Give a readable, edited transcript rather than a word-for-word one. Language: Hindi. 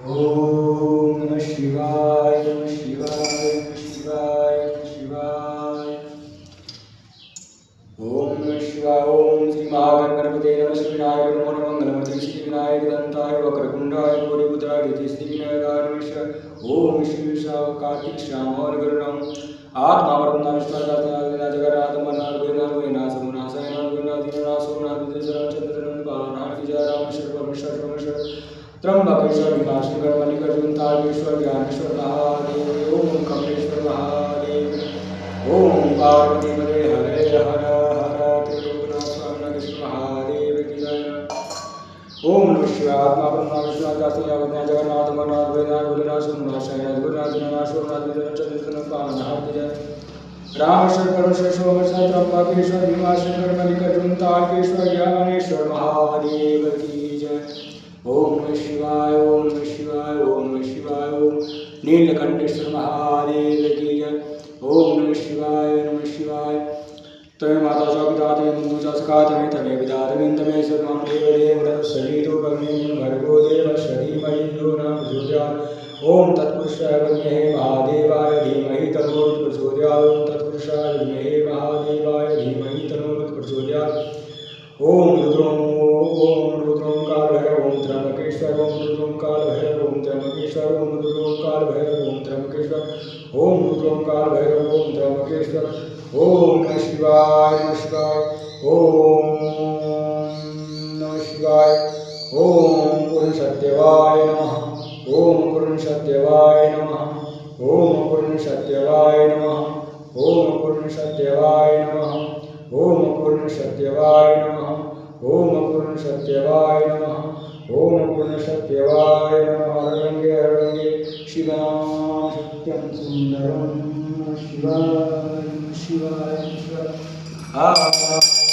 ओम नमः शिवाय नमः शिवाय नमः शिवाय नमः शिवाय। ओम नमः शिवाय। ओम श्री महागणपते नमः। श्री विनायक नमो नमः। मंगलमूर्ति श्री विनायक दंताय वक्रतुंडाय गौरीपुत्राय धृति श्री विनायकाय नमः। ओम श्री कार्तिक श्याम और गुरुराम आत्मा परम विश्वास जगन्नाथ मन्नाथ गोविंद गोविंद समुनासाय नाथ गोविंद दीननाथ सोमनाथ विद्याचरण चंद्रचरण पालनाथ जय रामेश्वर परमेश्वर परमेश्वर त्र्यंबकेश्वर विनाशकर मल्लिकार्जुन तारकेश्वर ज्ञानेश्वर महादेव। ओम कमलेश्वर महादेव। ओम पार्वती पदे हरे हर हर त्रिलोकनाथ स्वामी कृष्ण महादेव की जय। ओम नमः शिवाय। आत्मा ब्रह्म विष्णु दासी अवज्ञा जगन्नाथ अमरनाथ वेदांत गुरुनाथ सोमनाथ शयनाथ गुरुनाथ दीननाथ सोमनाथ विद्याचरण चंद्रचरण पालनाथ जय रामेश्वर परमेश्वर सोमेश्वर त्र्यंबकेश्वर भीमाशंकर मल्लिकार्जुन तारकेश्वर ज्ञानेश्वर महादेव की जय। ओम नमः शिवाय। ओम नमः शिवाय। ओम नमः शिवाय। ओम नीलकंठेश्वर महादेव की जय। ओम नमः शिवाय नमः शिवाय। तमे माता च पिता ते बन्धु च सखा तमे तमे पिता तमे सर्वं देवदेव शरीरो भग्ने भर्गो देवस्य धीमहि यो न प्रचोदयात्। ओम तत्पुरुषाय विद्महे महादेवाय धीमहि तन्नो प्रचोदयात्। ओम तत्पुरुषाय विद्महे महादेवाय धीमहि तन्नो प्रचोदयात्। ओम रुद्रों काल भैरव ओम त्र्यंबकेश्वर ओम रुद्रों काल भैरव ओम त्र्यंबकेश्वर ओम रुद्रों काल भैरव ओम त्र्यंबकेश्वर ओम रुद्रों काल भैरव ओम त्र्यंबकेश्वर। ओम नमः शिवाय नमः शिवाय। ओम नमः शिवाय। ओम पूर्ण सत्यवाय नमः। ओम पूर्ण सत्यवाय नमः। ओम पूर्ण सत्यवाय नमः। ओम पूर्ण सत्यवाय नमः। ओम पूर्ण सत्यवाय नमः। ओम पूर्ण सत्यवाय नमः। ओम पूर्ण सत्यवाय नमः। हरंगे हरंगे शिवनाम सत्यं सुंदरं शिवाय शिवाय शिवाय।